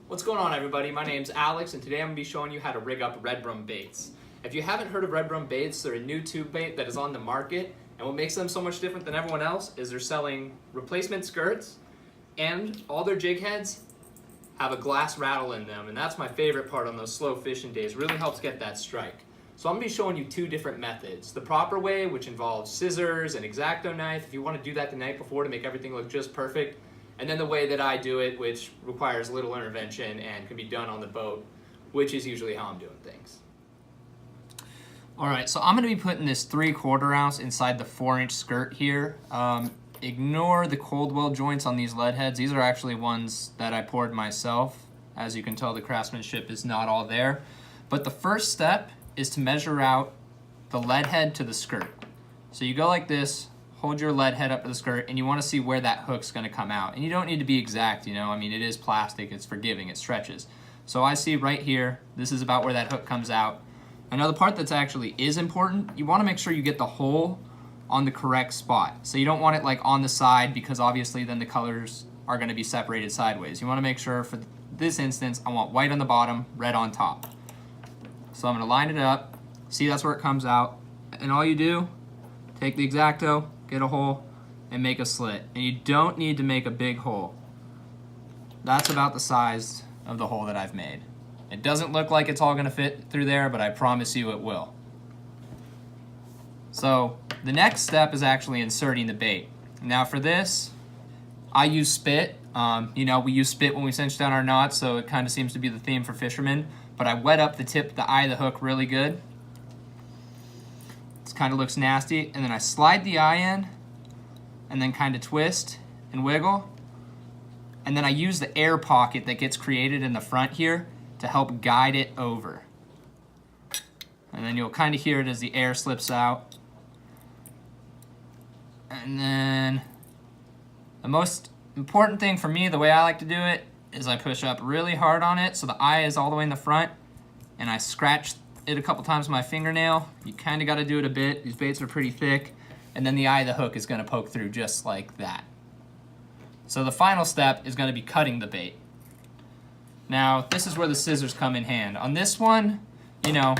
What's going on, everybody? My name's Alex, and today I'm going to be showing you how to rig up REDRUM Baits. If you haven't heard of REDRUM Baits, they're a new tube bait that is on the market, and what makes them so much different than everyone else is they're selling replacement skirts, and all their jig heads have a glass rattle in them, and that's my favorite part on those slow fishing days. Really helps get that strike. So I'm going to be showing you two different methods. The proper way, which involves scissors and X-Acto knife, if you want to do that the night before to make everything look just perfect. And then the way that I do it, which requires little intervention and can be done on the boat, which is usually how I'm doing things. All right, so I'm gonna be putting this 3/4 ounce inside the 4-inch skirt here. Ignore the Coldwell joints on these lead heads. These are actually ones that I poured myself. As you can tell, the craftsmanship is not all there. But the first step is to measure out the lead head to the skirt. So you go like this, hold your lead head up to the skirt, and you want to see where that hook's going to come out. And you don't need to be exact, you know, I mean, it is plastic, it's forgiving, it stretches. So I see right here, this is about where that hook comes out. Another part that's actually is important, you want to make sure you get the hole on the correct spot. So you don't want it like on the side, because obviously then the colors are going to be separated sideways. You want to make sure, for this instance, I want white on the bottom, red on top. So I'm going to line it up, see that's where it comes out, and all you do, take the X-Acto, get a hole, and make a slit. And you don't need to make a big hole. That's about the size of the hole that I've made. It doesn't look like it's all gonna fit through there, but I promise you it will. So the next step is actually inserting the bait. Now for this, I use spit. You know, we use spit when we cinch down our knots, so it kind of seems to be the theme for fishermen. But I wet up the tip, the eye of the hook really good. Kind of looks nasty, and then I slide the eye in and then kind of twist and wiggle, and then I use the air pocket that gets created in the front here to help guide it over, and then you'll kind of hear it as the air slips out. And then the most important thing for me, the way I like to do it, is I push up really hard on it so the eye is all the way in the front, and I scratch it a couple times with my fingernail. You kind of got to do it a bit. These baits are pretty thick. And then the eye of the hook is going to poke through just like that. So the final step is going to be cutting the bait. Now, this is where the scissors come in hand. On this one, you know,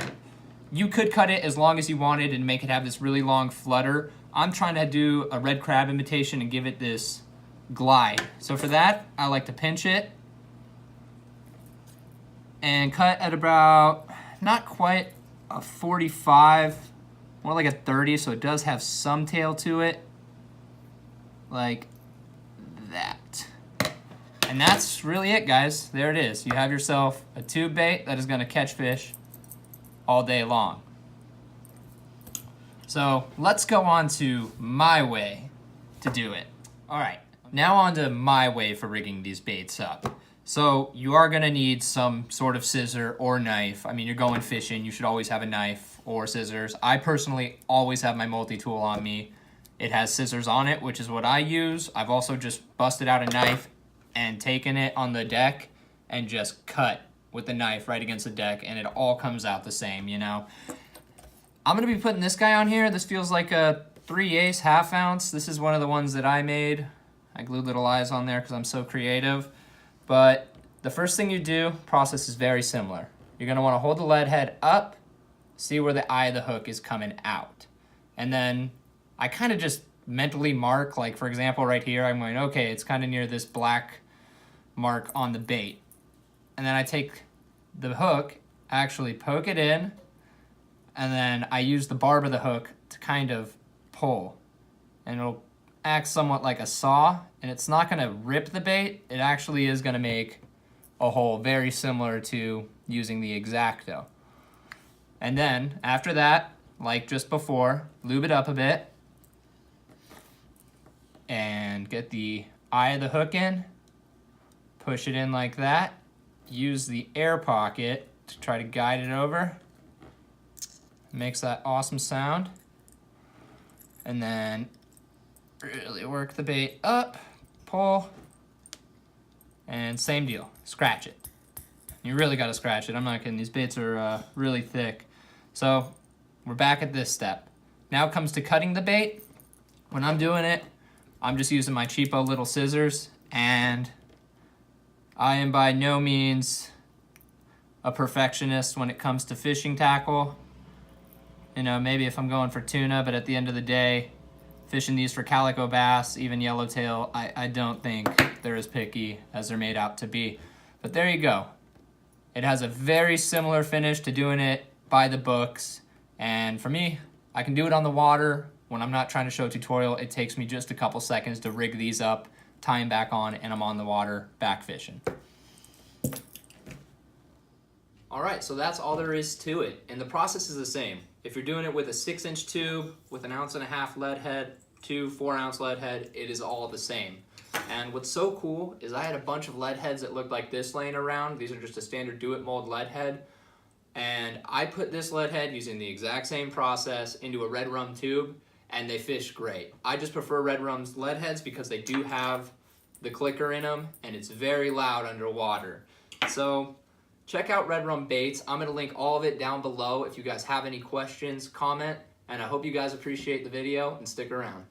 you could cut it as long as you wanted and make it have this really long flutter. I'm trying to do a red crab imitation and give it this glide. So for that, I like to pinch it and cut at about, not quite a 45, more like a 30, so it does have some tail to it, like that. And that's really it, guys. There it is. You have yourself a tube bait that is going to catch fish all day long. So let's go on to my way to do it. All right, now on to my way for rigging these baits up. So you are going to need some sort of scissor or knife. I mean, you're going fishing, you should always have a knife or scissors. I personally always have my multi-tool on me. It has scissors on it, which is what I use. I've also just busted out a knife and taken it on the deck and just cut with the knife right against the deck, and it all comes out the same, you know. I'm going to be putting this guy on here. This feels like a 3/8 1/2 ounce. This is one of the ones that I made. I glued little eyes on there because I'm so creative. But the first thing you do, process is very similar. You're going to want to hold the lead head up, see where the eye of the hook is coming out. And then I kind of just mentally mark, like for example right here, I'm going, okay, it's kind of near this black mark on the bait. And then I take the hook, actually poke it in, and then I use the barb of the hook to kind of pull. And it'll act somewhat like a saw, and it's not going to rip the bait. It actually is going to make a hole very similar to using the X-Acto. And then after that, like just before, lube it up a bit and get the eye of the hook in, push it in like that, use the air pocket to try to guide it over. Makes that awesome sound. And then really work the bait up, pull, and same deal, scratch it. You really gotta scratch it, I'm not kidding, these baits are really thick. So we're back at this step. Now it comes to cutting the bait. When I'm doing it, I'm just using my cheapo little scissors, and I am by no means a perfectionist when it comes to fishing tackle. You know, maybe if I'm going for tuna, but at the end of the day, fishing these for calico bass, even yellowtail, I don't think they're as picky as they're made out to be. But there you go. It has a very similar finish to doing it by the books. And for me, I can do it on the water. When I'm not trying to show a tutorial, it takes me just a couple seconds to rig these up, tie them back on, and I'm on the water back fishing. All right, so that's all there is to it. And the process is the same. If you're doing it with a 6-inch tube, with an 1.5 ounce lead head, 2 4-ounce lead head, it is all the same. And what's so cool is I had a bunch of lead heads that looked like this laying around. These are just a standard do-it mold lead head. And I put this lead head using the exact same process into a REDRUM tube, and they fish great. I just prefer REDRUM's lead heads because they do have the clicker in them, and it's very loud underwater. So check out REDRUM Baits. I'm going to link all of it down below if you guys have any questions, comment, and I hope you guys appreciate the video and stick around.